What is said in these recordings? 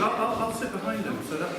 I'll sit behind him, so that's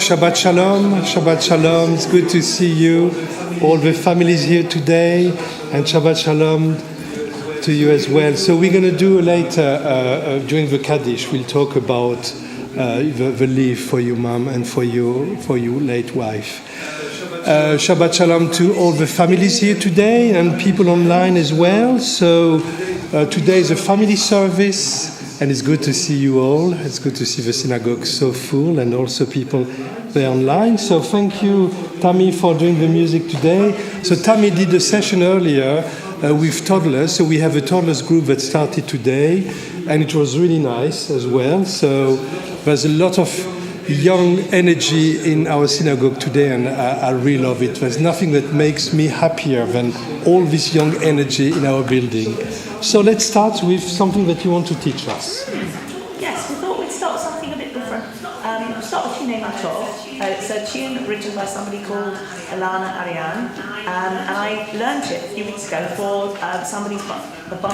Shabbat shalom, Shabbat shalom. It's good to see you, all the families here today, and Shabbat shalom to you as well. So we're going to do later, during the Kaddish, we'll talk about the leave for your mom and for your late wife. Shabbat shalom to all the families here today and people online as well. So today is a family service. And it's good to see you all. It's good to see the synagogue so full and also people there online. So thank you, Tammy, for doing the music today. So Tammy did a session earlier with toddlers. So we have a toddlers group that started today, and it was really nice as well. So there's a lot of young energy in our synagogue today, and I really love it. There's nothing that makes me happier than all this young energy in our building. So let's start with something that you want to teach us. Yes, we thought we'd start something a bit different. Start with Tune It's a tune written by somebody called Alana Ariane, and I learned it a few weeks ago for somebody's bar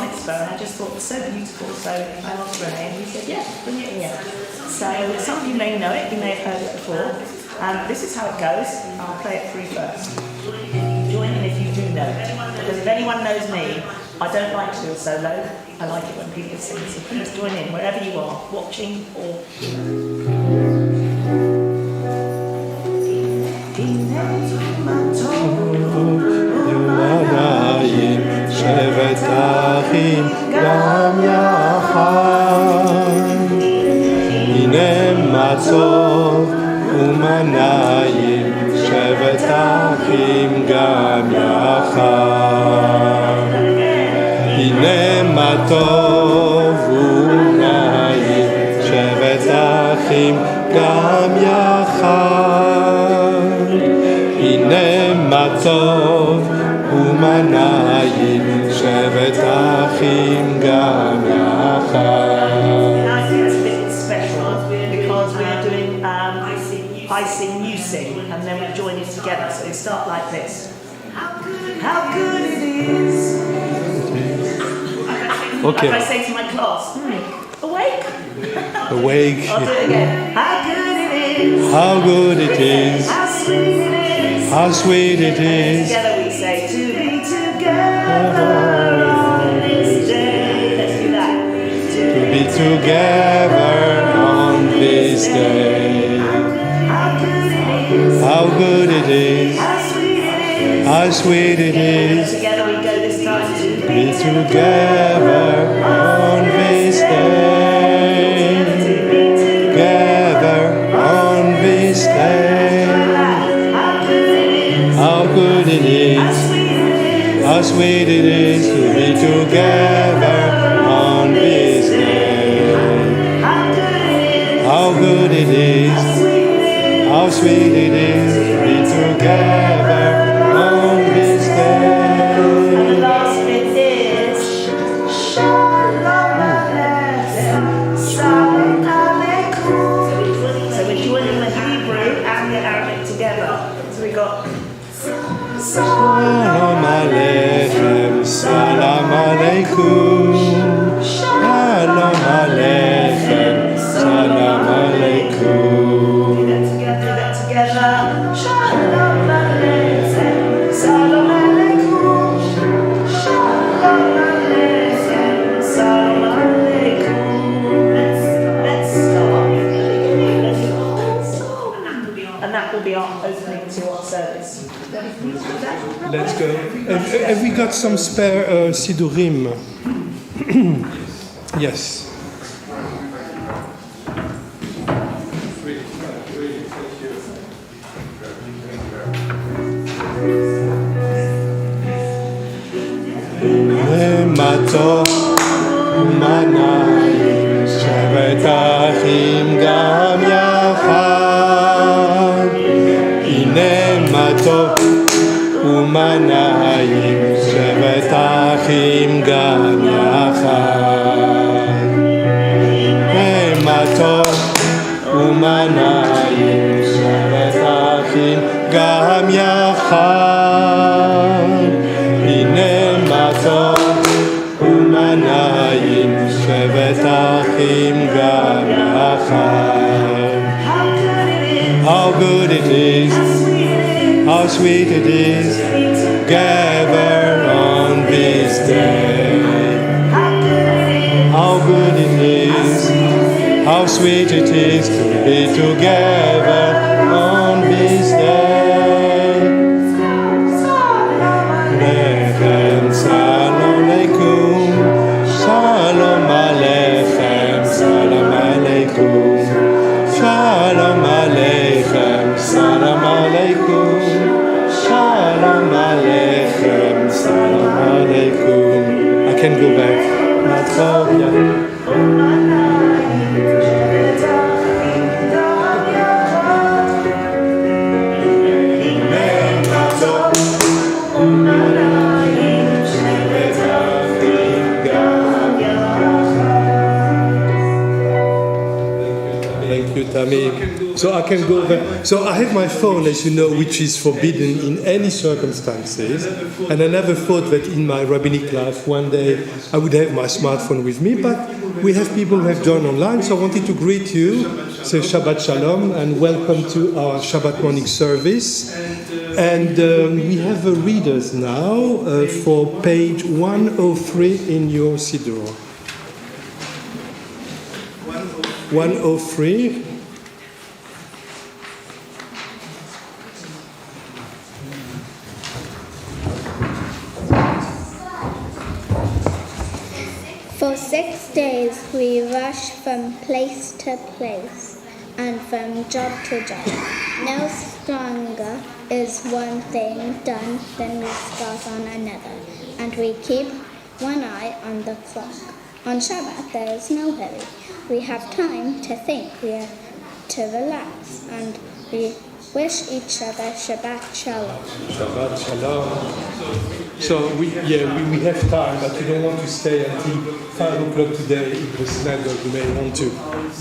mitzvah, and I just thought it was so beautiful. So I asked René, and he said, "Yeah, bring it here." So some of you may know it, you may have heard it before. This is how it goes. I'll play it for you first. Join in if you do know it, because if anyone knows me, I don't like to do a solo. I like it when people sing, so please join in wherever you are, watching or... שבת אחים גם יחד, הנה מצות ומנעים, שבת אחים גם יחד, הנה מתוק ומנעים, שבת אחים גם יחד, הנה מתוק ומנעים, שבת אחים גם יחד. I think it's a bit special because we're doing I sing, you sing, and then we join it together. So we start like this. How good it is. Okay. Like I say to my class, awake? Awake. I'll do it again. How good it is. How good it is. How sweet it is. How sweet it is. Together we say, to be together on this day. Let's do that. To be together on this day. How good it is. How sweet it is. Together we go this time. To Be together on this day. Together on this day. How good it is. How sweet it is to be together on this day. How good it is. How sweet it is to be together on this day. And the last bit is Shalom Aleichem, Shalom Aleichem. So we're joining the Hebrew and the Arabic together. So we got Shalom Aleichem, Salam Aleikum. Shalom Aleichem, Salam Aleikum. do that together. Shalom Aleichem, Shalom Aleichem. Shalom Aleichem, Shalom Aleichem. Let's start. And that will be our opening to our service. Let's go. Have we got some spare sidurim? Yes. מתוק ומנעים, שבת אחים גם יחד. הנה מתוק ומנעים, שבת אחים גם יחד. הנה מתוק ומנעים, שבת אחים גם יחד. הנה מתוק ומנעים, שבת אחים גם יחד. How good it is, how sweet it is, together on this day. How good it is, how sweet it is to be together on this day. Lechem Shalom Aleikum, Shalom Aleichem, Salam Aleikum, Shalom Aleichem, Salam Aleikum, Shalom Aleichem, Salam Aleikum. can go back. Thank you, Tammy. So I can go there. So I have my phone, as you know, which is forbidden in any circumstances. And I never thought that in my rabbinic life one day I would have my smartphone with me. But we have people who have joined online. So I wanted to greet you, say Shabbat Shalom, and welcome to our Shabbat morning service. And we have readers now for page 103 in your Siddur. 103. For 6 days we rush from place to place and from job to job. No stronger is one thing done than we start on another, and we keep one eye on the clock. On Shabbat there is no hurry. We have time to think, we have to relax, and we wish each other Shabbat Shalom. Shabbat Shalom. So we have time, but we don't want to stay until 5 o'clock today in the synagogue. We may want to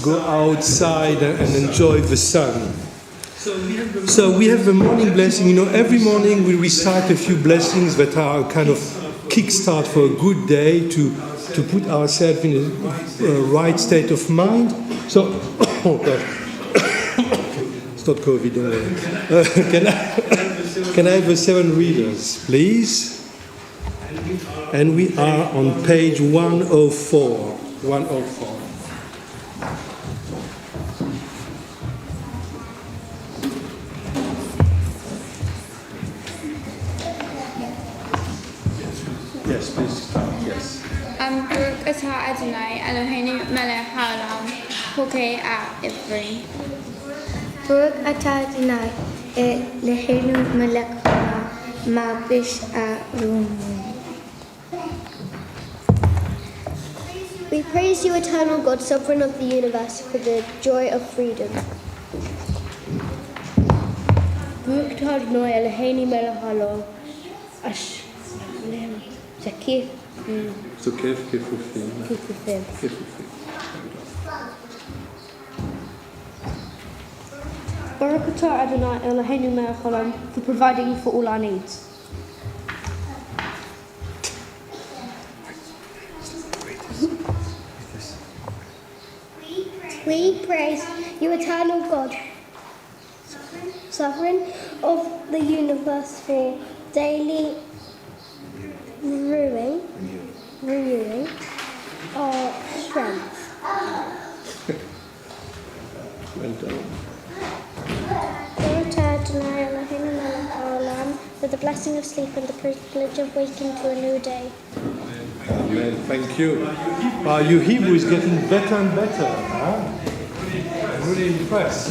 go outside and enjoy the sun. So we have the morning blessing. You know, every morning we recite a few blessings that are a kind of kickstart for a good day to put ourselves in a right state of mind. So, oh God, it's not COVID, don't worry. Can I have the 7 readers, please? And we are on page 104. 104. Yes, please. Yes. Baruch atah Adonai Eloheinu melech haolam, hokei ivri. Baruch atah Adonai Eloheinu melech haolam, malbish ha'rumin. We praise you, eternal God, sovereign of the universe, for the joy of freedom. Baruch atah Adonai Eloheinu melech haolam, Zakir. So kefufim. Baruch atah Adonai Eloheinu melech haolam, for providing for all our needs. We praise you, eternal God, sovereign of the universe, for daily renewing our strength. Well done. Baruch atah Adonai Eloheinu melech haolam, for the blessing of sleep and the privilege of waking to a new day. Amen. Thank you. Your Hebrew is getting better and better. Huh? I'm really impressed.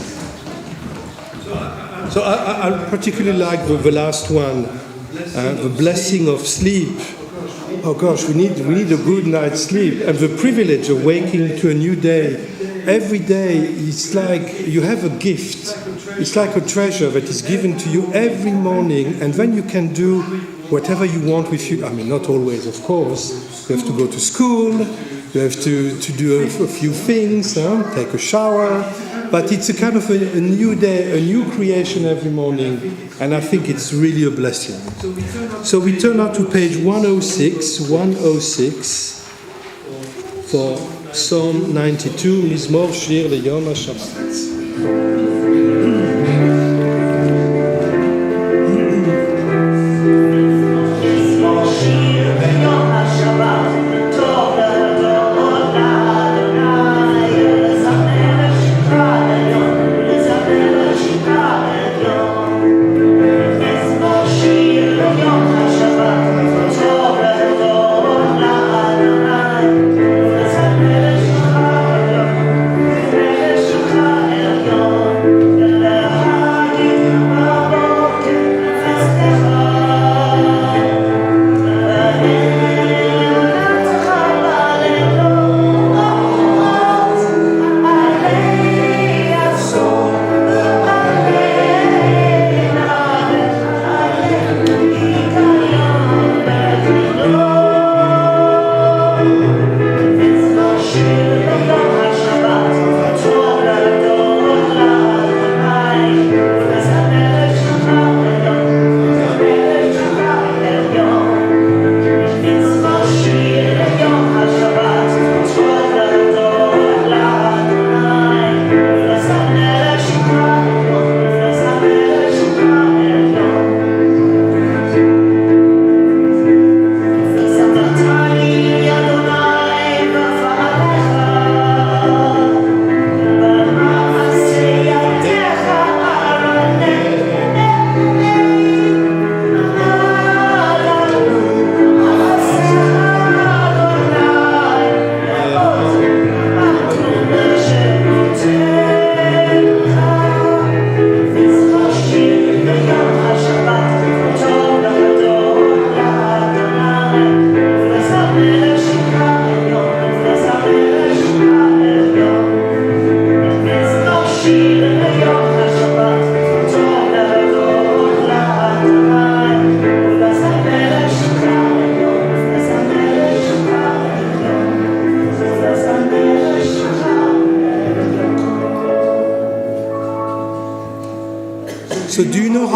So I particularly like the last one, the blessing of sleep. Oh gosh, we need a good night's sleep, and the privilege of waking to a new day. Every day, it's like you have a gift. It's like a treasure that is given to you every morning, and then you can do whatever you want with you. I mean, not always, of course. You have to go to school, you have to do a few things, take a shower, but it's a kind of a new day, a new creation every morning, and I think it's really a blessing. So we turn now to page 106 for Psalm 92, Mizmor Shir Leyom HaShabbat.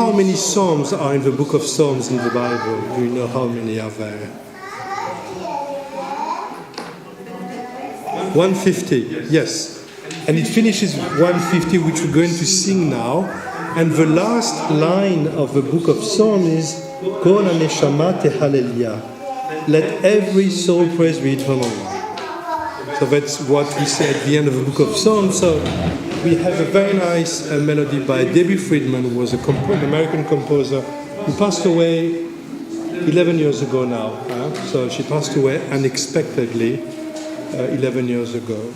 how many Psalms are in the book of Psalms in the Bible? Do you know how many are there? 150, yes. And it finishes 150, which we're going to sing now. And the last line of the book of Psalms is Kol haneshama tehallel. Let every soul praise be it from Allah. So that's what we say at the end of the book of Psalms. So we have a very nice melody by Debbie Friedman, who was an American composer who passed away 11 years ago now. So she passed away unexpectedly 11 years ago.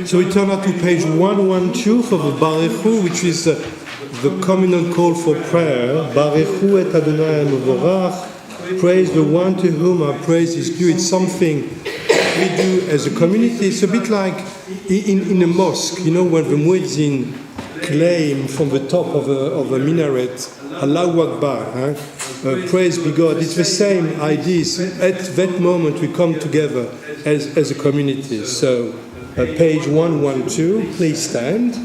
So we turn now to page 112 for the Barechu, which is the communal call for prayer. Barechu et Adonai Mevorach. Praise the one to whom our praise is due. It's something we do as a community. It's a bit like in a mosque, you know, when the muezzin claim from the top of a minaret, Allahu Akbar, praise be God. It's the same idea. At that moment we come together as a community. So page 112, please stand.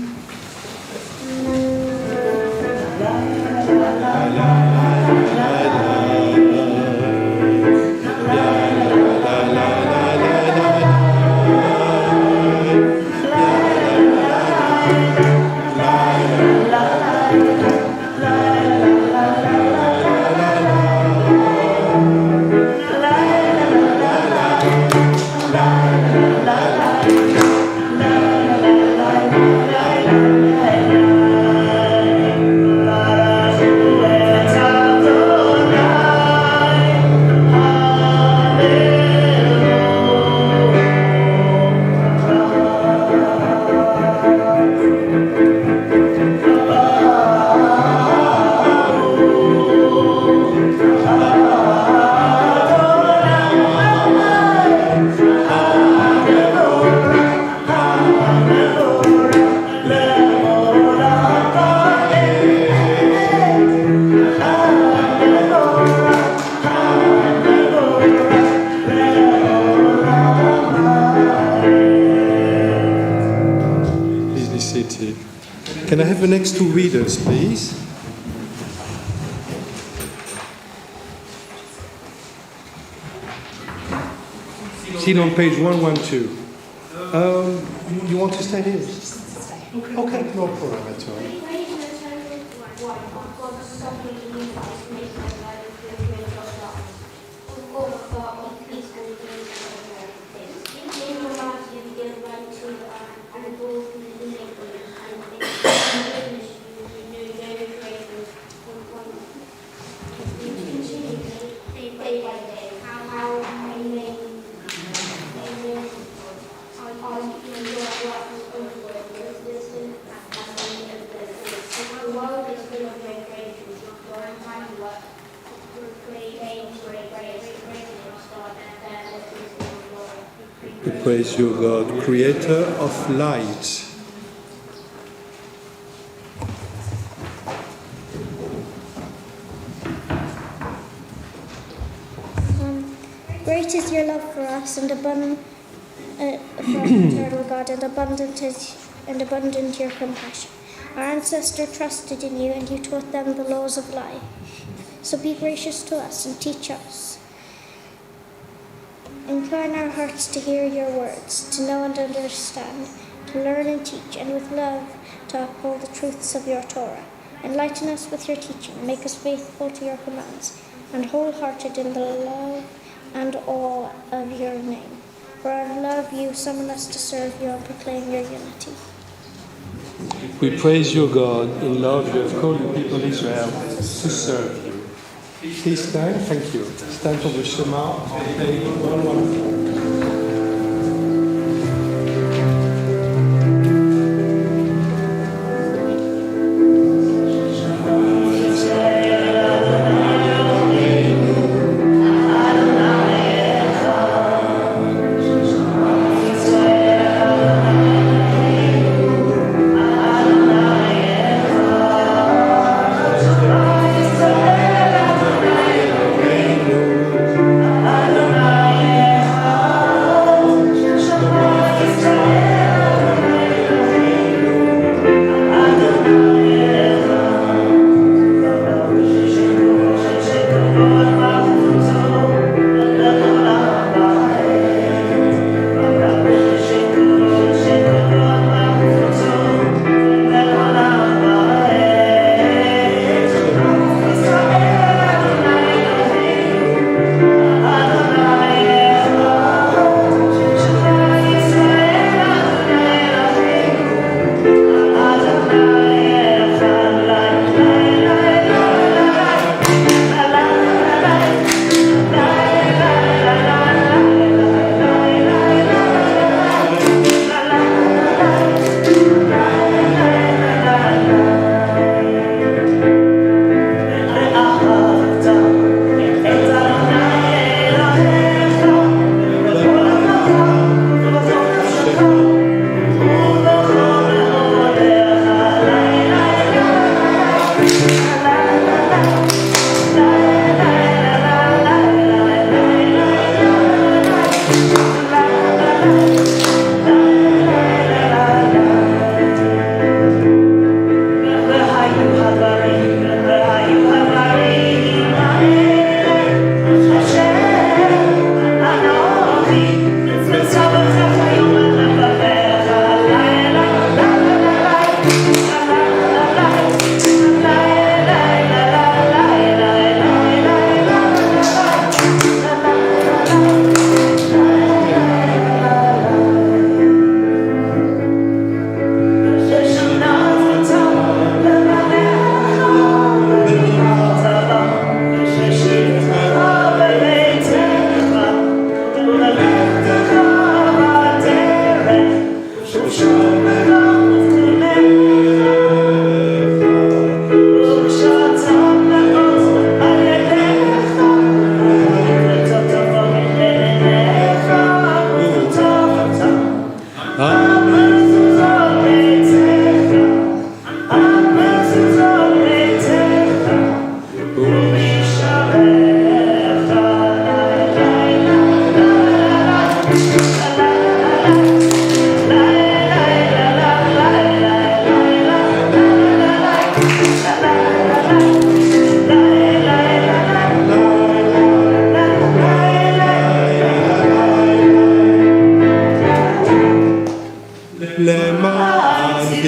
Can I have the next two readers, please? still on page 112. You want to stay here? Okay, no problem at all. We praise you, God, creator of light. Great is your love for us, and abundant, eternal God, and abundant your compassion. Our ancestors trusted in you, and you taught them the laws of life. So be gracious to us and teach us. Incline our hearts to hear your words, to know and understand, to learn and teach, and with love to uphold the truths of your Torah. Enlighten us with your teaching, make us faithful to your commands, and wholehearted in the love and awe of your name. For our love you summon us to serve you and proclaim your unity. We praise you, God. In love you have called the people of Israel to serve you. Please stand. Thank you. Stand for the Shema on page 114.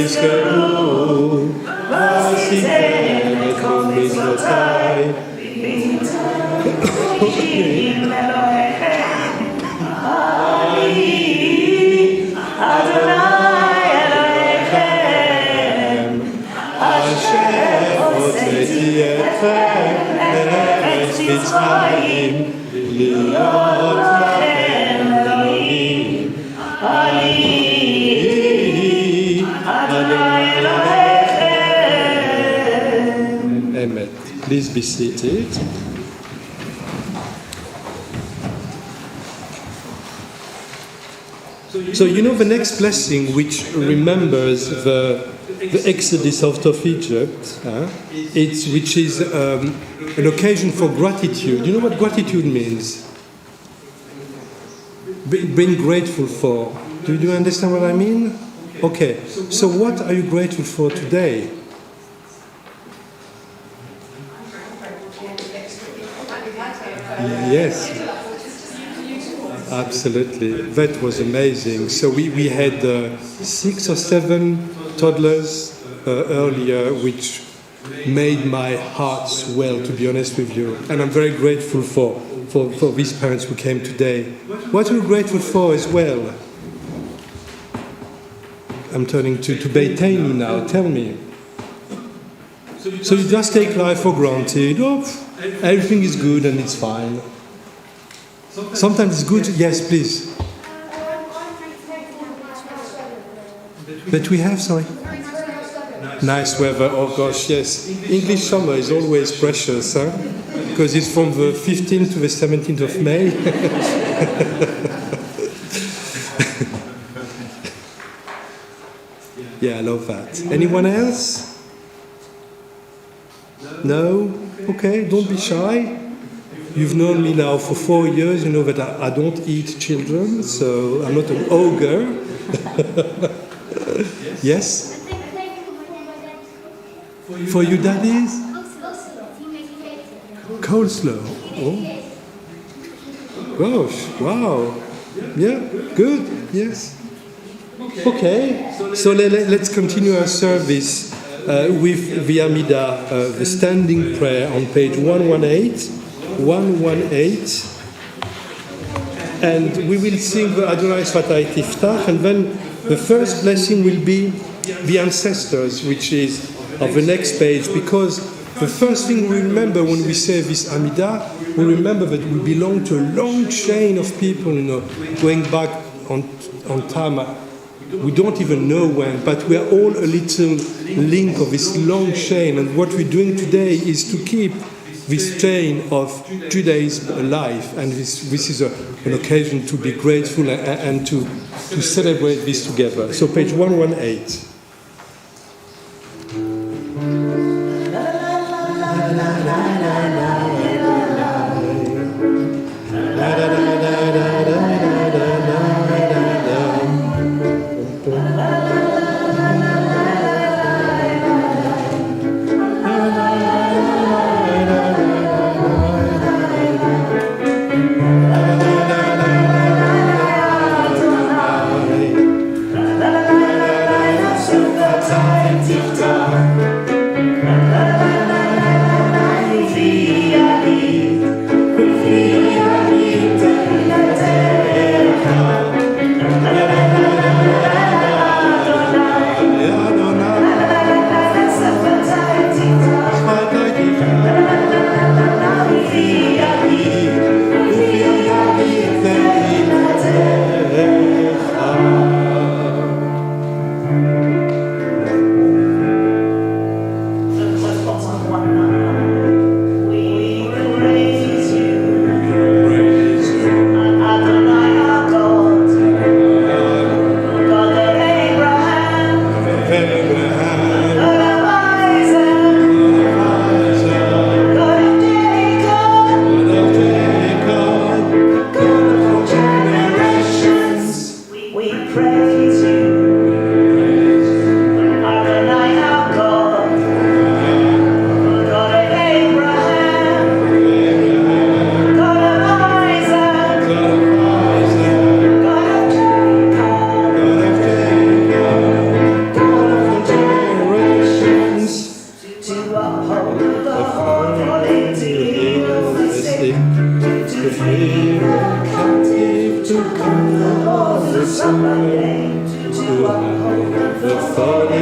תזכרו, ועשיתם את כל מצוותיי. אשר הוצאתי אתכם מארץ מצרים, להיות לכם אלוהים. אני אדוני אלוהיכם. Amen. Please be seated. So you know the next blessing, which remembers the Exodus out of Egypt, which is an occasion for gratitude. You know what gratitude means? Being grateful for. Do you understand what I mean? Okay. So what are you grateful for today? Yes. Absolutely. That was amazing. So we had 6 or 7 toddlers earlier, which made my heart swell, to be honest with you. And I'm very grateful for these parents who came today. What are you grateful for as well? I'm turning to Beitani now. Tell me. So you just take life for granted. Oh, everything is good and it's fine. Sometimes it's good. Yes, please. That we have, sorry. Nice weather. Oh gosh, yes. English summer is always precious, huh? Because it's from the 15th to the 17th of May. Yeah, I love that. Anyone else? No? Okay, don't be shy. You've known me now for 4 years. You know that I don't eat children, so I'm not an ogre. Yes? For you daddies? Coleslaw. Oh. Gosh, wow. Yeah, good, yes. Okay, so let's continue our service with the Amidah, the standing prayer on page 118. 118. And we will sing the Adonai Sfatai Tiftach, and then the first blessing will be the ancestors, which is of the next page, because the first thing we remember when we say this Amidah, we remember that we belong to a long chain of people, going back on time. We don't even know when, but we are all a little link of this long chain, and what we're doing today is to keep this chain of Judaism alive, and this is an occasion to be grateful and to celebrate this together. So page 118.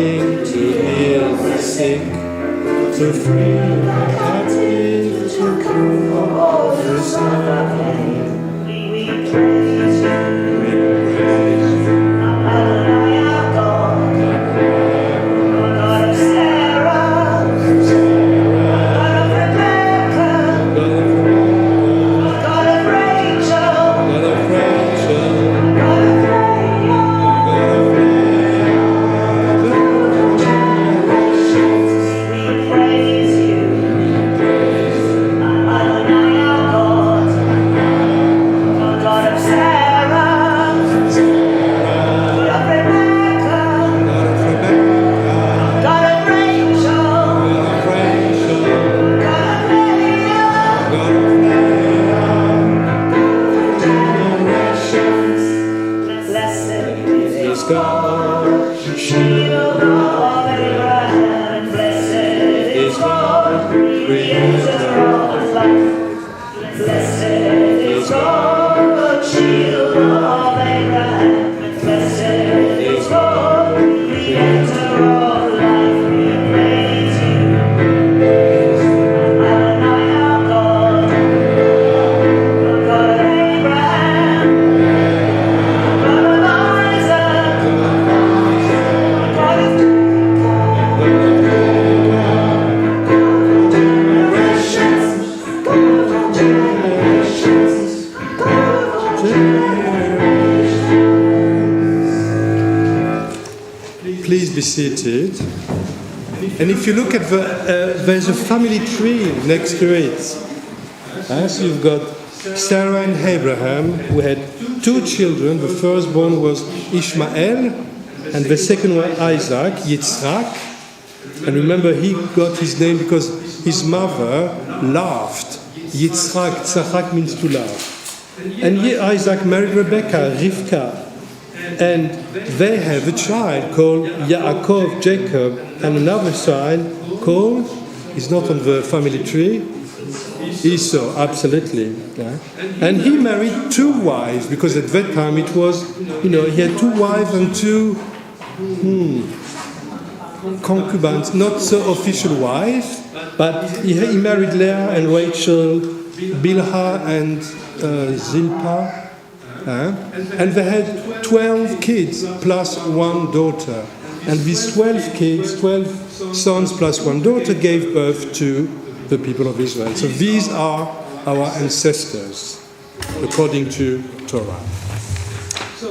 coming to heal the sick, to free the captive, to call the suffering. We praise you. We praise you. Adonai our God, God of Sarah, God of Rebecca, God of Rachel, God of Rachel, God of God, shield of Abraham, blessed is God, creator of life. Blessed is God, shield of Abraham, blessed is God, creator of life. We praise you, Adonai our God, God of Abraham, God of Isaac, God of generations, God of generations, God of generations. Please be seated. And if you look at there's a family tree next to it. So you've got Sarah and Abraham, who had two children. The firstborn was Ishmael, and the second one Isaac, Yitzhak. And remember, he got his name because his mother laughed. Yitzhak, tzachak means to laugh. And Isaac married Rebecca, Rivka. And they have a child called Yaakov, Jacob, and another son called, he's not on the family tree, Esau, absolutely. Yeah. And he married two wives, because at that time it was, he had two wives and two concubines, not so official wives, but he married Leah and Rachel, Bilhah and Zilpah. And they had 12 kids plus one daughter. And these 12 kids, 12 sons plus one daughter, gave birth to the people of Israel. So these are our ancestors, according to Torah.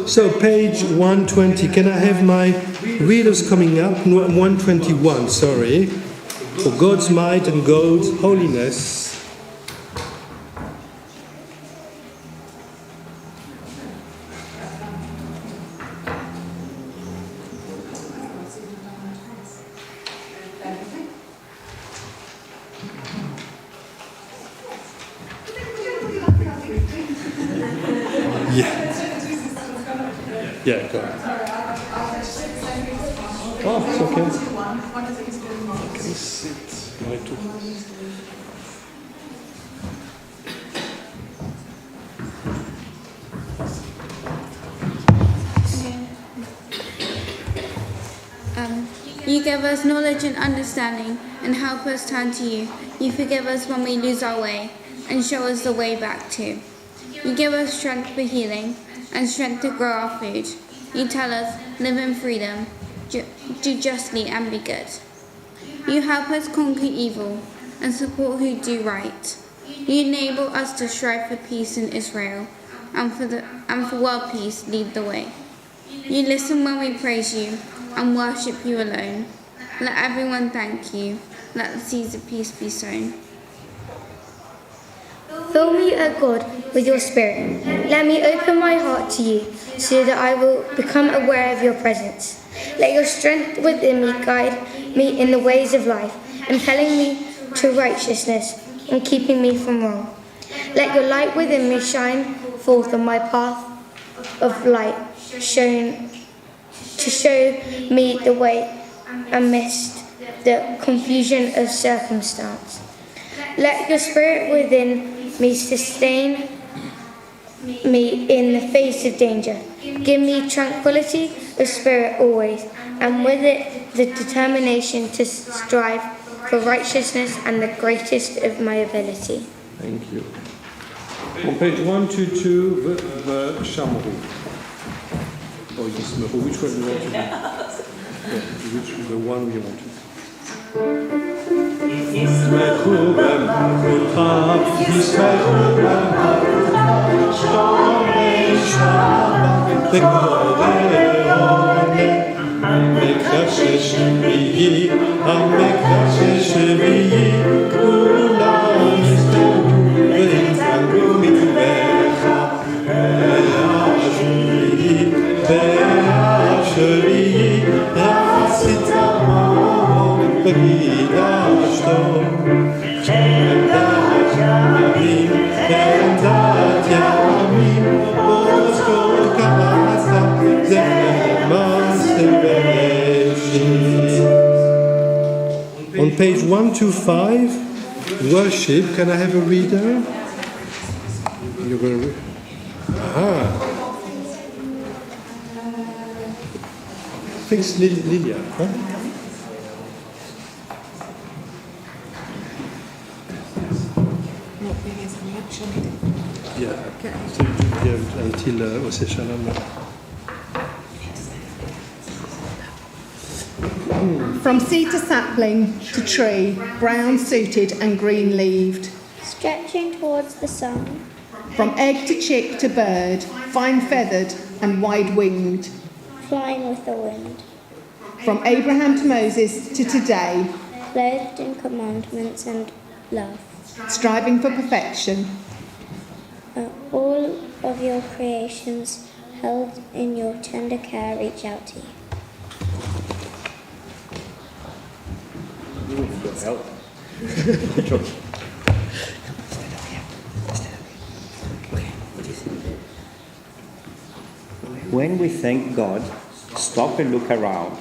So page 120. Can I have my readers coming up? 121, sorry. For God's might and God's holiness. Yeah, go ahead. Oh, it's okay. I can sit. My two. You give us knowledge and understanding and help us turn to you. You forgive us when we lose our way and show us the way back to. You give us strength for healing and strength to grow our food. You tell us, live in freedom, do justly and be good. You help us conquer evil and support who do right. You enable us to strive for peace in Israel and for world peace lead the way. You listen when we praise you and worship you alone. Let everyone thank you. Let the seeds of peace be sown. Fill me, O God, with your Spirit. Let me open my heart to you, so that I will become aware of your presence. Let your strength within me guide me in the ways of life, impelling me to righteousness and keeping me from wrong. Let your light within me shine forth on my path of light, to show me the way amidst the confusion of circumstance. Let your Spirit within me sustain me in the face of danger. Give me tranquility of spirit always, and with it the determination to strive for righteousness and the greatest of my ability. Thank you. On page 122, the Shamru. Or Yismeru, which one do you want to do? Yeah, which the one you want to do? Yismeru b'machutav, Yismeru b'machutav, Shomei Shabbat, V'korei המקדש שביעי, המקדש שביעי, כולם יסתרו ויתענגו מטבעך, והשביעי, והשביעי, עשית עמו וקידשתו, חמדת ימים, חמדת ימים, עוז כל כעסה, On page 125, worship. Can I have a reader? You're going to read. Thanks, Lilia. Huh? Yeah. So you do until Ose Shalom. From seed to sapling to tree, brown-suited and green-leaved. Stretching towards the sun. From egg to chick to bird, fine-feathered and wide-winged. Flying with the wind. From Abraham to Moses to today. Clothed in commandments and love. Striving for perfection. All of your creations held in your tender care reach out to you. Help. When we thank God, stop and look around.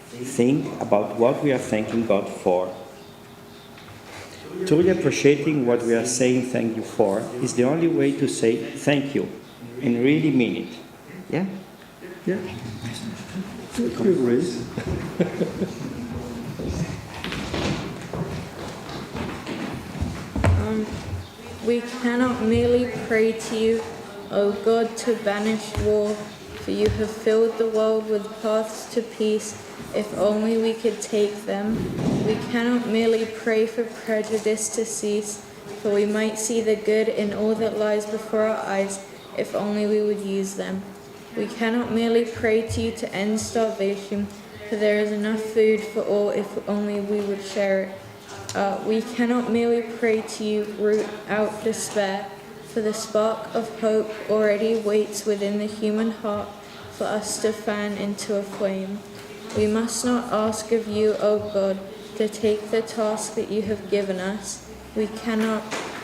Think about what we are thanking God for. Truly appreciating what we are saying thank you for is the only way to say thank you and really mean it. Yeah? Yeah. Good raise. We cannot merely pray to you, O God, to banish war, for you have filled the world with paths to peace, if only we could take them. We cannot merely pray for prejudice to cease, for we might see the good in all that lies before our eyes, if only we would use them. We cannot merely pray to you to end starvation, for there is enough food for all if only we would share it. We cannot merely pray to you, root out despair, for the spark of hope already waits within the human heart for us to fan into a flame. We must not ask of you, O God, to take the task that you have given us. We cannot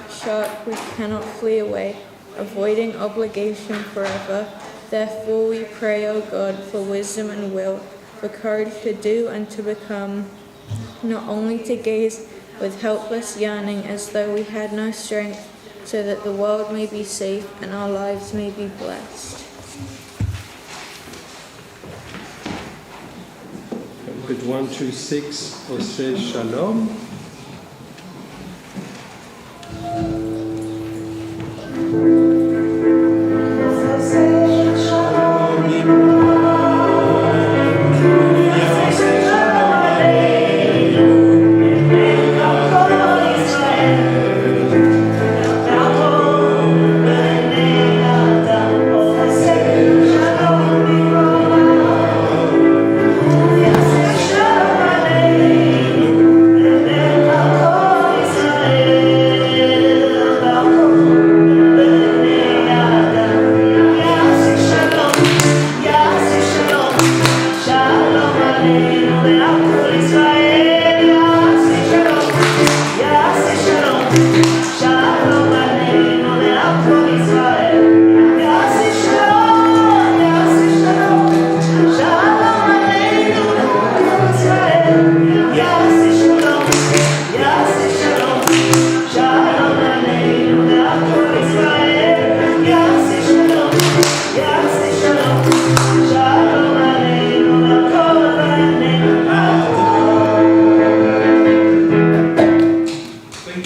shirk, we cannot flee away, avoiding obligation forever. Therefore we pray, O God, for wisdom and will, for courage to do and to become, not only to gaze with helpless yearning as though we had no strength, so that the world may be safe and our lives may be blessed. Page 126, Ose Shalom.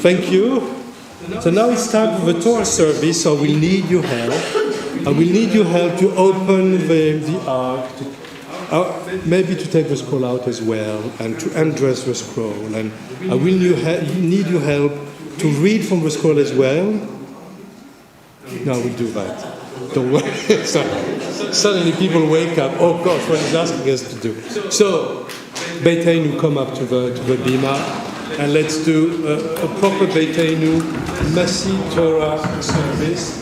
Thank you. So now it's time for the Torah service, so we'll need your help. I will need your help to open the ark, maybe to take the scroll out as well, and to undress the scroll. And I will need your help to read from the scroll as well. No, we'll do that. Don't worry. Suddenly people wake up. Oh gosh, what he's asking us to do. So, Beiteinu, come up to the bima, and let's do a proper Beiteinu Messy Torah service.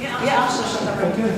Yeah, okay.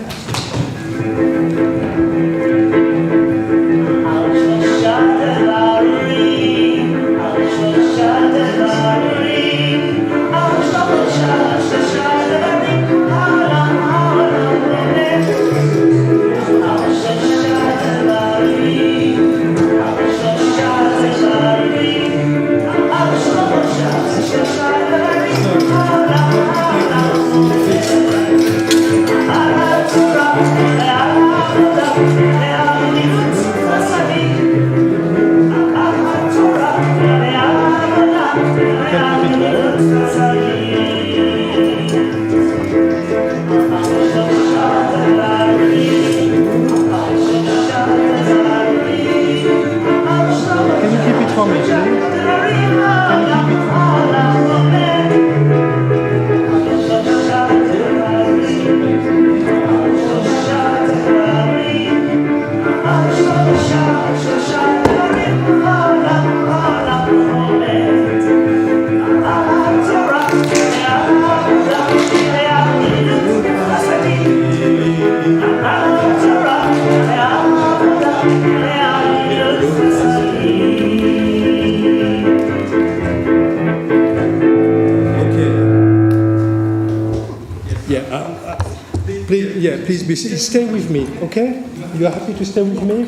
Please stay with me, okay? You are happy to stay with me?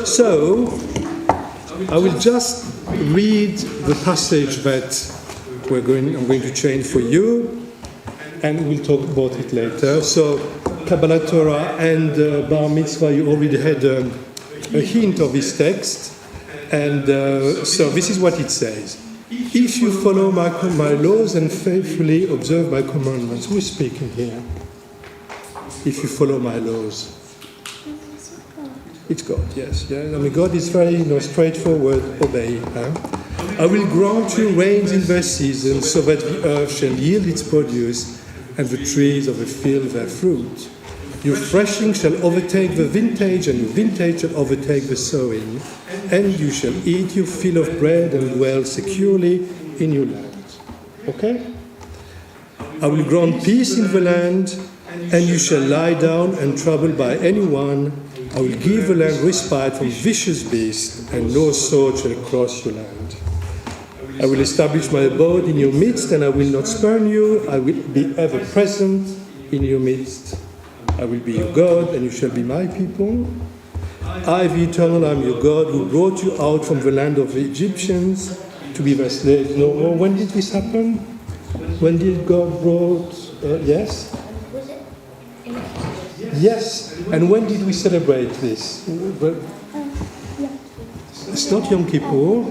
So, I will just read the passage that I'm going to change for you, and we'll talk about it later. So, Kabbalah Torah and Bar Mitzvah, you already had a hint of this text, and so this is what it says. If you follow my laws and faithfully observe my commandments, who is speaking here? If you follow my laws. It's God, yes. Yeah? I mean, God is very straightforward, obey. Huh? I will grant you rains in their season, so that the earth shall yield its produce, and the trees of the field their fruit. Your threshing shall overtake the vintage, and your vintage shall overtake the sowing, and you shall eat your fill of bread and dwell securely in your land. Okay? I will grant peace in the land, and you shall lie down untroubled by anyone. I will give the land respite from vicious beasts, and no sword shall cross your land. I will establish my abode in your midst, and I will not spurn you. I will be ever present in your midst. I will be your God, and you shall be my people. I, the Eternal, am your God, who brought you out from the land of the Egyptians to be their slaves no more. When did this happen? When did God brought... yes? Yes, and when did we celebrate this? It's not Yom Kippur,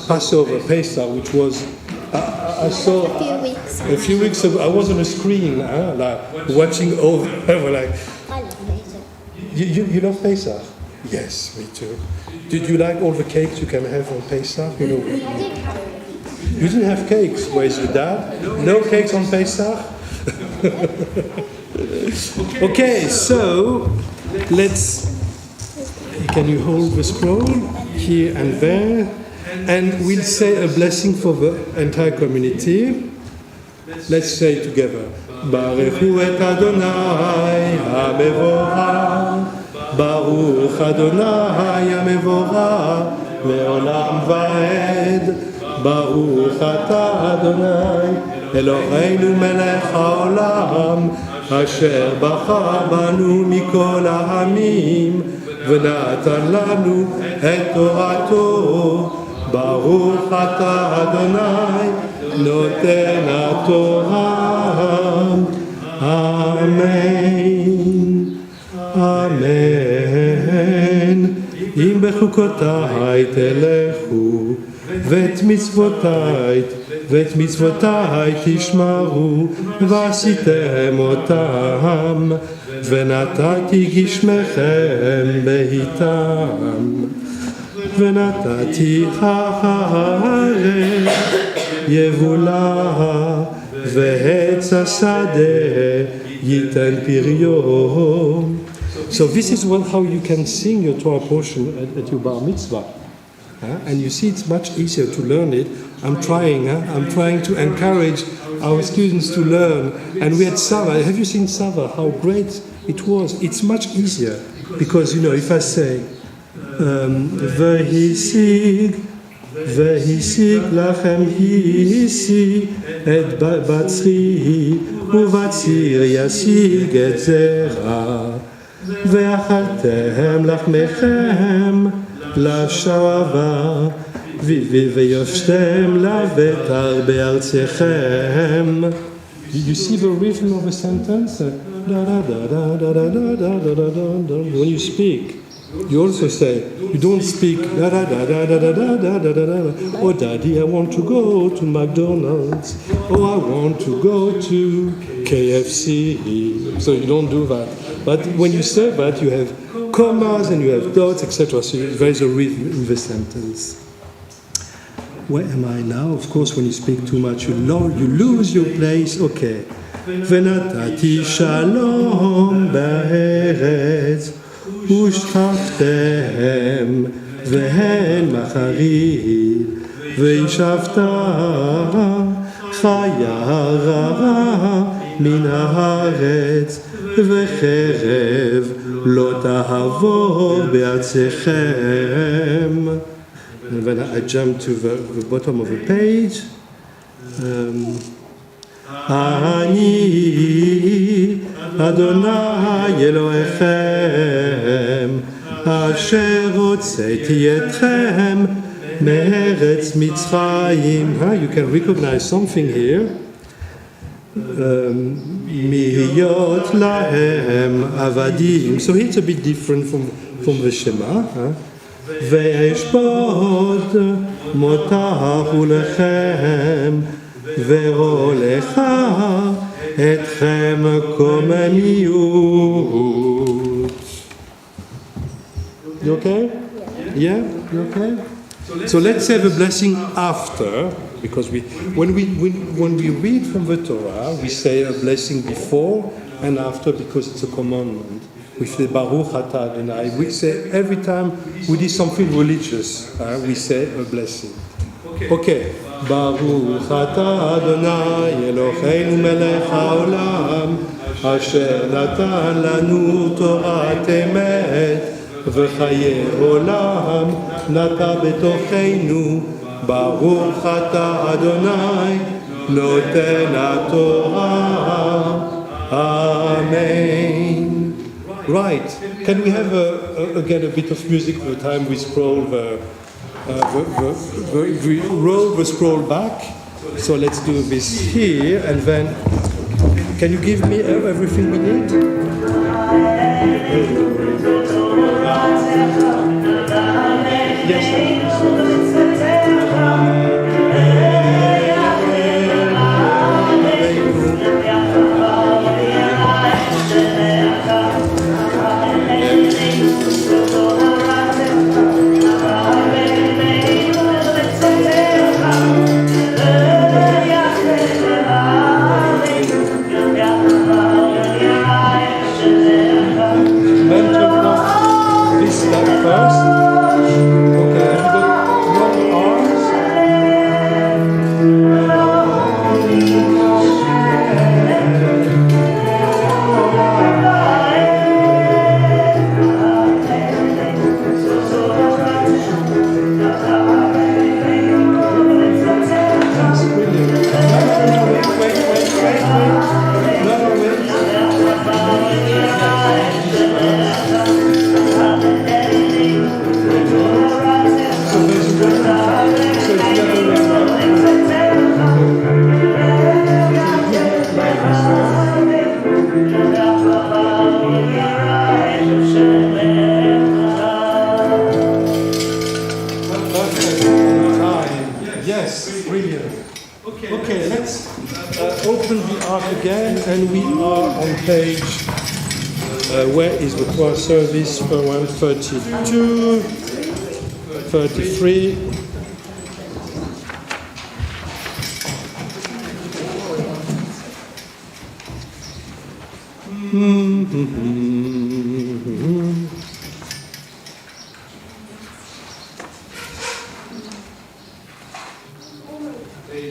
Passover, Pesach, which was, I saw a few weeks ago, I was on a screen, like watching over, like, I love Pesach. You love Pesach? Yes, me too. Did you like all the cakes you can have on Pesach? You didn't have cakes. Where's your dad? No cakes on Pesach? Okay, so can you hold the scroll here and there, and we'll say a blessing for the entire community. Let's say it together. Baruchu et Adonai HaMevorach, Baruch Adonai HaMevorach, Le'olam va'ed, Baruch Ata Adonai, Eloheinu melech haolam, אשר בחר בנו מכל העמים ונתן לנו את תורתו. ברוך אתה אדוני נותן התורה. אמן. אמן. אם בחוקותיי תלכו, ואת מצוותיי תשמרו, ועשיתם אותם, ונתתי גשמכם בעיתם. ונתתי הארץ יבולה, ועץ השדה ייתן פריו. So this is how you can sing your Torah portion at your bar mitzvah. And you see it's much easier to learn it. I'm trying to encourage our students to learn. And we had Sava. Have you seen Sava? How great it was. It's much easier. Because, if I say, V'hisig lachem hisi et batzri uvatzir yasig et zera ואכלתם לחמכם לשבה ויושתם לבטר בארצכם. You see the rhythm of a sentence? When you speak, you also say, you don't speak, oh daddy, I want to go to McDonald's, oh I want to go to KFC. So you don't do that. But when you say that, you have commas and you have dots, etc. So there is a rhythm in the sentence. Where am I now? Of course, when you speak too much, you lose your place. Okay. ונתתי שלום בארץ ושכבתם והן מחריד וישבת חיה רעה מן הארץ וחרב לא תעבור בארצכם. And when I jump to the bottom of the page, אני אדוני אלוהיכם אשר הוצאתי אתכם מארץ מצרים. You can recognize something here. להיות להם עבדים. So it's a bit different from the Shema. ואשפוט מותך ולכם והולך אתכם קוממיות. You okay? Yeah? You okay? So let's have a blessing after, because when we read from the Torah, we say a blessing before and after because it's a commandment. We say Baruch Atah Adonai. We say every time we do something religious, we say a blessing. Okay. Baruch Atah Adonai Eloheinu melech haolam asher natan lanu torat emet v'chaye olam nata betocheinu. Baruch Atah Adonai noten haTorah. Amen. Right. Can we have again a bit of music for the time we scroll we roll the scroll back? So let's do this here, and then can you give me everything we need? Yes, sir. First, okay, brilliant. Okay, let's open the ark again, and we are on page, where is the choir service? 132, 33.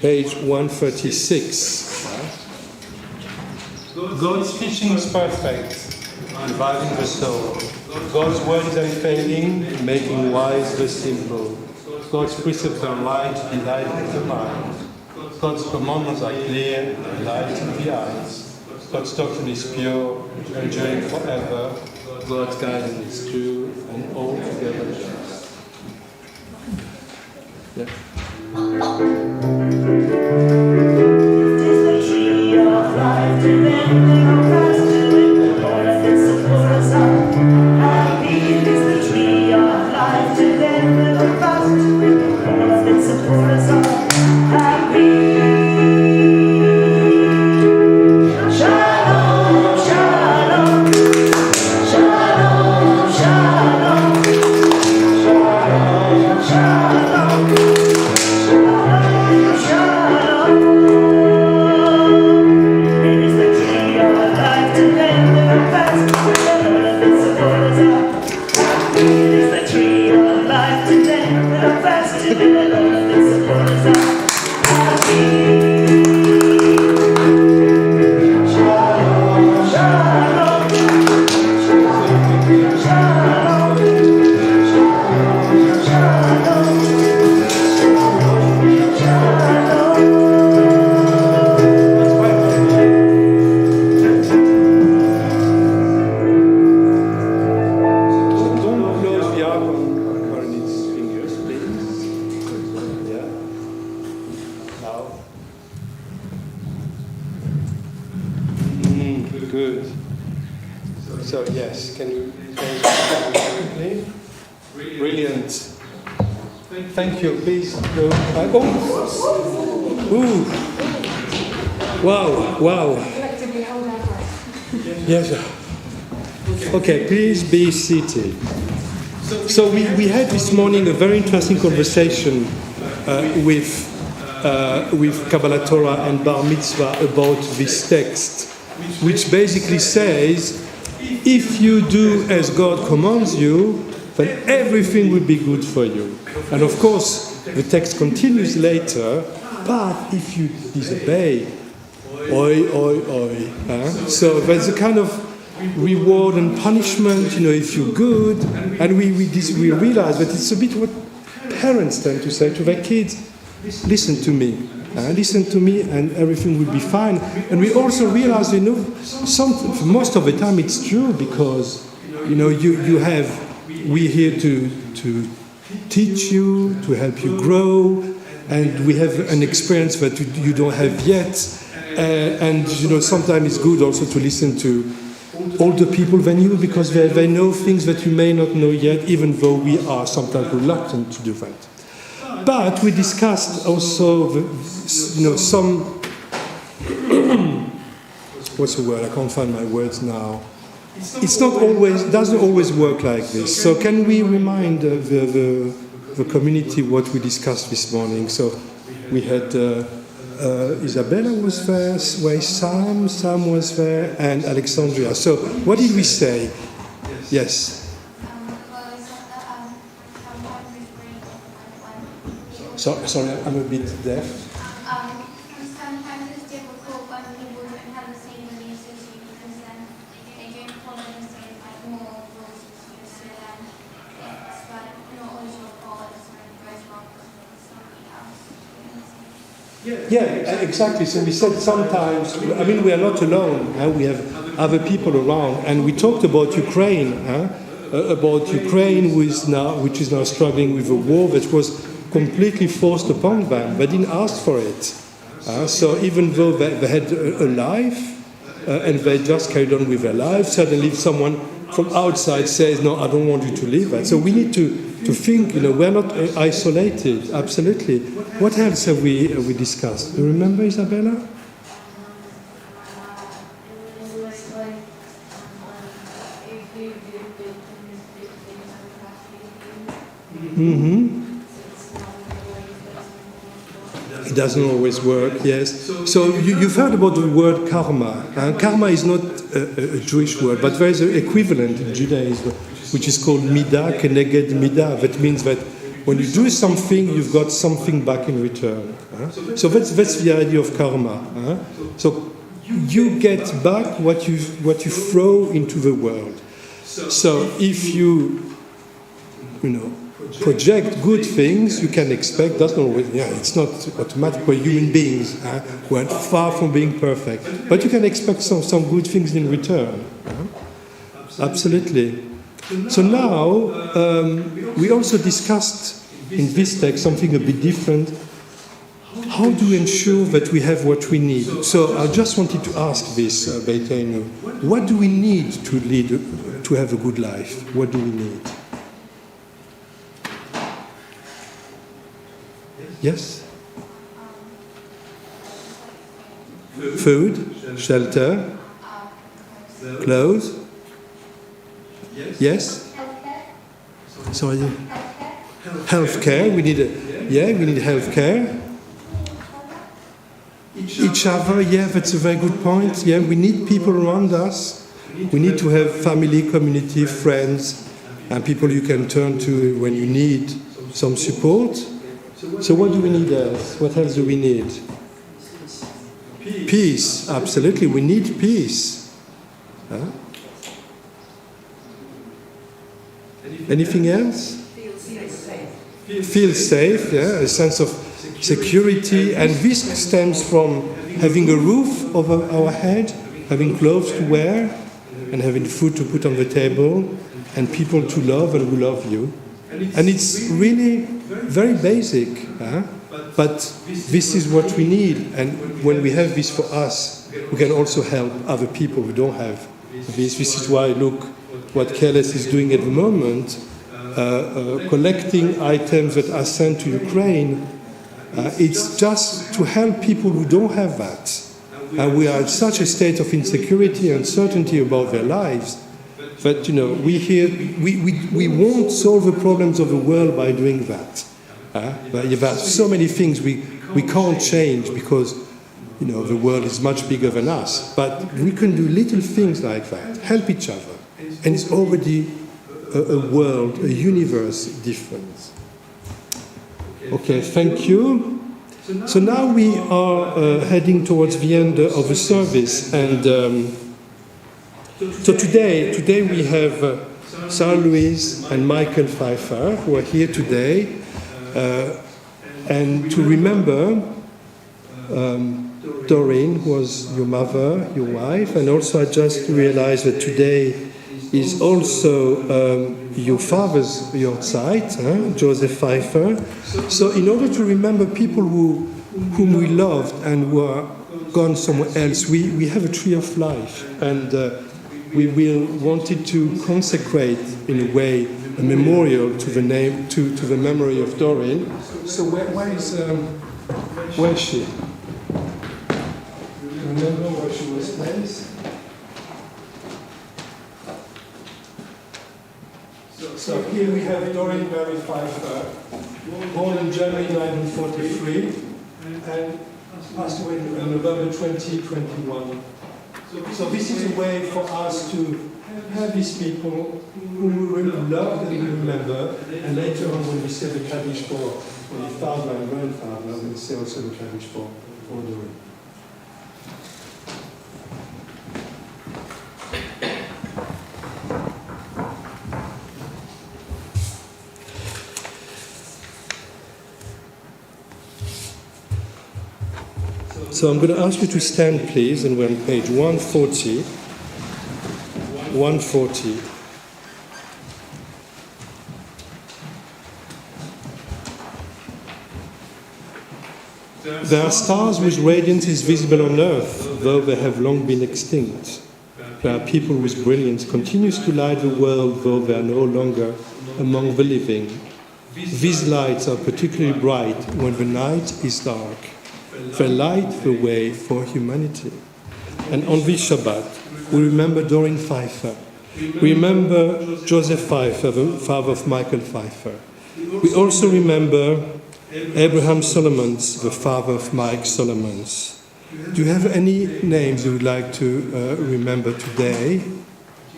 Page 136. God's teaching is perfect, reviving the soul. God's word is unfailing, making wise the simple. God's precepts are light, delight in the mind. God's commandments are clear, light in the eyes. God's doctrine is pure, enduring forever. God's guidance is true and altogether just. Yeah. Thank you. Please go. Wow. Yes. Okay, please be seated. So we had this morning a very interesting conversation with Kabbalah Torah and Bar Mitzvah about this text, which basically says, if you do as God commands you, then everything will be good for you. And of course, the text continues later, but if you disobey, oi, oi, oi. So there's a kind of reward and punishment, if you're good. And we realize that it's a bit what parents tend to say to their kids, listen to me, and everything will be fine. And we also realize, most of the time it's true, because, we're here to teach you, to help you grow, and we have an experience that you don't have yet. And sometimes it's good also to listen to older people than you, because they know things that you may not know yet, even though we are sometimes reluctant to do that. But we discussed also, some what's the word? I can't find my words now. It's not always, doesn't always work like this. So can we remind the community what we discussed this morning? So we had Isabella was there, Sam was there, and Alexandria. So what did we say? Yes. Sorry, I'm a bit deaf. Sometimes it's difficult when people don't have the same beliefs as you, because then they don't follow the same moral rules as you. So then it's like not always your fault when it goes wrong with somebody else. Yeah, exactly. So we said sometimes, we are not alone. We have other people around, and we talked about Ukraine, which is now struggling with a war that was completely forced upon them. They didn't ask for it. So even though they had a life, and they just carried on with their life, suddenly someone from outside says, no, I don't want you to live that. So we need to think, we're not isolated, absolutely. What else have we discussed? Do you remember, Isabella? It doesn't always work, yes. So you've heard about the word karma. Karma is not a Jewish word, but there is an equivalent in Judaism, which is called midah keneged midah. That means that when you do something, you've got something back in return. So that's the idea of karma. So you get back what you throw into the world. So if you project good things, you can expect, that's not always, it's not automatic. We're human beings, we're far from being perfect. But you can expect some good things in return. Absolutely. So now, we also discussed in this text something a bit different. How do we ensure that we have what we need? So I just wanted to ask this, Beitenu. What do we need to have a good life? What do we need? Yes? Food, shelter, clothes. Yes? Sorry. Healthcare. We need healthcare. Each other. Yeah, that's a very good point. Yeah, we need people around us. We need to have family, community, friends, and people you can turn to when you need some support. So what do we need else? What else do we need? Peace, absolutely. We need peace. Anything else? Feel safe, yeah, a sense of security. And this stems from having a roof over our head, having clothes to wear, and having food to put on the table, and people to love and who love you. And it's really very basic, but this is what we need. And when we have this for us, we can also help other people who don't have this. This is why, look, what KLS is doing at the moment, collecting items that are sent to Ukraine. It's just to help people who don't have that. And we are in such a state of insecurity and uncertainty about their lives. But we won't solve the problems of the world by doing that. But there are so many things we can't change because the world is much bigger than us. But we can do little things like that, help each other, and it's already a world, a universe difference. Okay, thank you. So now we are heading towards the end of the service, and. So today we have Sarah Louise and Michael Pfeiffer who are here today, and to remember Doreen, who was your mother, your wife, and also I just realized that today is also your father's Yortzeit, Joseph Pfeiffer. So in order to remember people whom we loved and who are gone somewhere else, we have a tree of life, and we will wanted to consecrate, in a way, a memorial to the memory of Doreen. So where is she? Remember where she was placed? So here we have Doreen Barry Pfeiffer, born in Germany in 1943, and passed away in November 2021. So this is a way for us to have these people who we love and we remember, and later on when we say the Kaddish for the father and grandfather, we'll say also the Kaddish for Doreen. So I'm going to ask you to stand, please, and we're on page 140. 140. There are stars whose radiance is visible on earth, though they have long been extinct. There are people whose brilliance continues to light the world, though they are no longer among the living. These lights are particularly bright when the night is dark. They light the way for humanity. And on this Shabbat, we remember Doreen Pfeiffer. We remember Joseph Pfeiffer, the father of Michael Pfeiffer. We also remember Abraham Solomons, the father of Mike Solomons. Do you have any names you would like to remember today,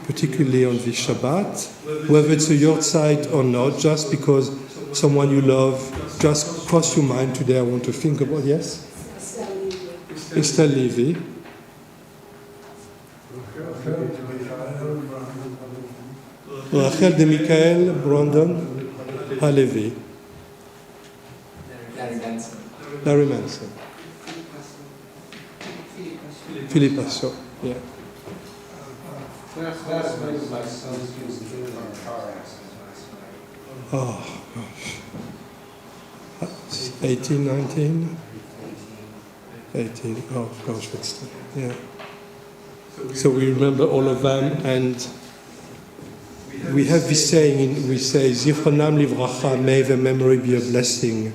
particularly on this Shabbat? Whether it's a yortzeit or not, just because someone you love just crossed your mind today, I want to think about, yes? Estelle Levy. Rachel de Michael Brandon Halevi. Larry Manson. Philippe Assot, yeah. Oh, gosh. 18, 19? 18, oh gosh, that's, yeah. So we remember all of them, and we have this saying, we say, Zichronam livracha, may their memory be a blessing.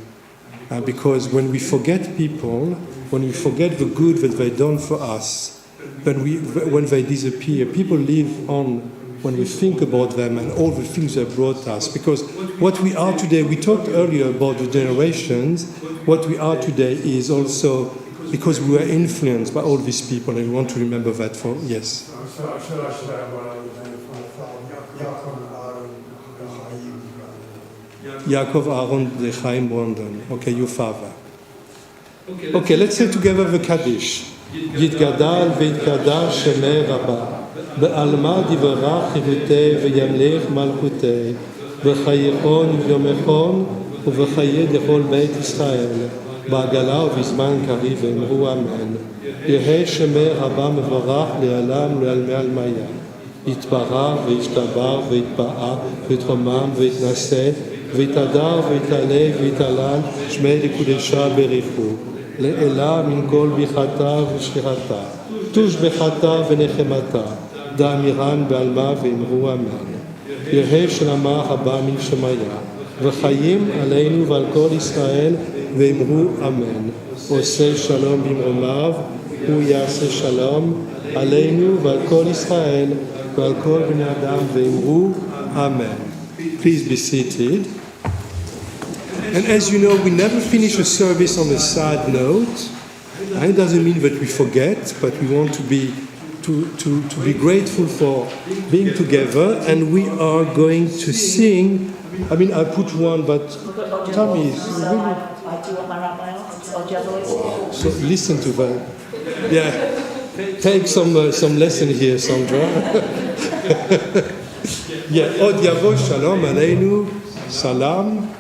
Because when we forget people, when we forget the good that they've done for us, when they disappear, people live on when we think about them and all the things they brought us. Because what we are today, we talked earlier about the generations, what we are today is also because we were influenced by all these people, and we want to remember that for, yes. Yaakov Aaron de Chaim Brandon. Okay, your father. Okay, let's say together the Kaddish. Yitgadal v'yitkadash shemei Rabbah. Be'alma divarach chivutei v'yamlech malchutei. V'chayichon v'yomechon u'v'chayeh dechol beit Yisrael. Ba'agala u'vizman kariv v'emru amen. Yehei shemei Rabbah mevarach le'alam le'almei almaya. Yitbarach v'yishtabar v'yitba'a v'yitromam v'yitnaseh ויתהדר ויתעלה ויתעלל שמי לקודשה בריחו לאלה מן כל ביחתה ושכיחתה תוש בחתה ונחמתה דאמירן בעלמה ואמרו אמן יהי שלמה הבא מן שמיה וחיים עלינו ועל כל ישראל ואמרו אמן עושה שלום במרומיו הוא יעשה שלום עלינו ועל כל ישראל ועל כל בני אדם ואמרו אמן. Please be seated. And as you know, we never finish a service on a sad note. And it doesn't mean that we forget, but we want to be grateful for being together. And we are going to sing. I mean, I put one, but Tammy is really... I do want my rabbi off. Or do you have a voice? So listen to that. Yeah. Take some lesson here, Sandra. Yeah. Od yavo shalom aleinu. Salam.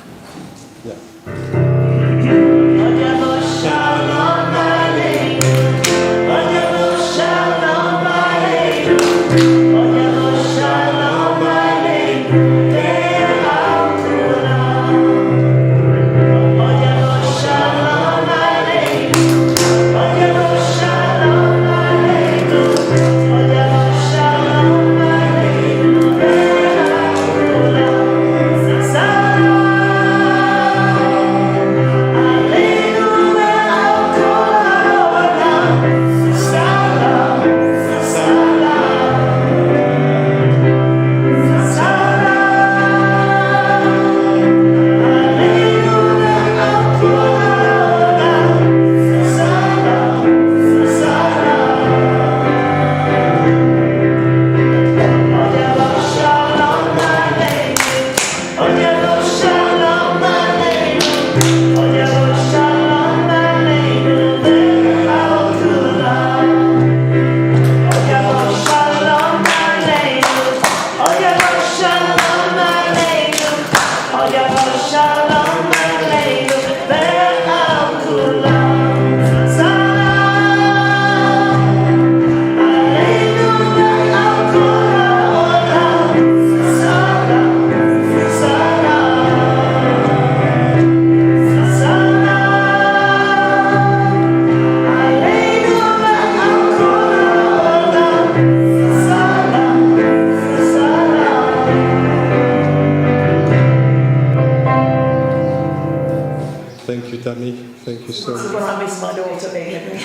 Thank you, Tammy. Thank you so This is much. when I miss my daughter being with me.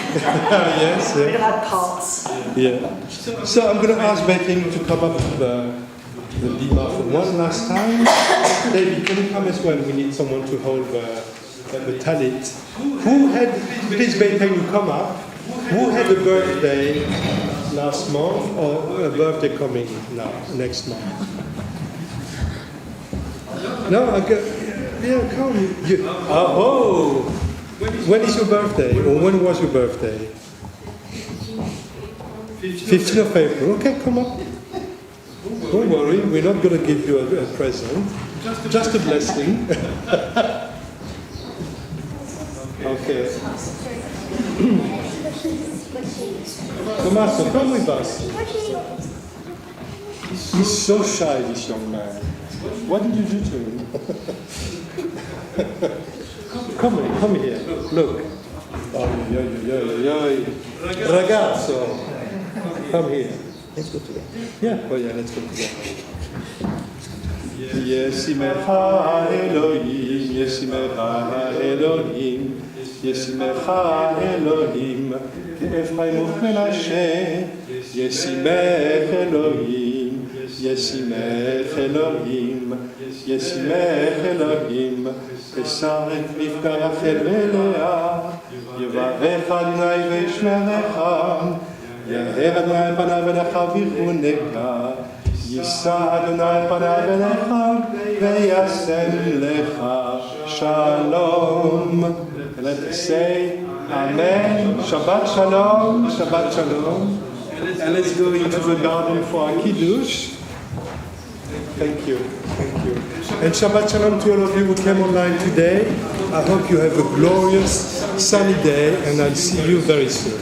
Yes, We'd yeah. have had parts. Yeah. So I'm going to ask Betting to come up to the Bima for one last time. David, can you come as well? We need someone to hold the talit. Who had, please Betting, you come up. Who had a birthday last month or a birthday coming now, next month? No, yeah, come. When is your birthday? Or when was your birthday? 15th of April. Okay, come up. Don't worry, we're not going to give you a present. Just a blessing. Okay. Tommaso, come with us. He's so shy, this young man. What did you do to him? Come here. Look. Ragazzo. Come here. Let's go together. Yeah. Oh yeah, let's go together. Yesimecha Elohim, Yesimecha Elohim, Yesimecha Elohim, Ephraim u'Menashe, Yesimech Elohim, Yesimech Elohim, Yesimech Elohim, Esar et Rivka Rachel veLea, Yevarech Adonai ve'yishmerecha, Yaher Adonai panav elecha v'yiruneka, Yisa Adonai panav elecha ve'yasem lecha shalom. And let us say Amen. Shabbat shalom. Shabbat shalom. And let's go into the garden for our kiddush. Thank you. Thank you. And Shabbat shalom to all of you who came online today. I hope you have a glorious sunny day, and I'll see you very soon.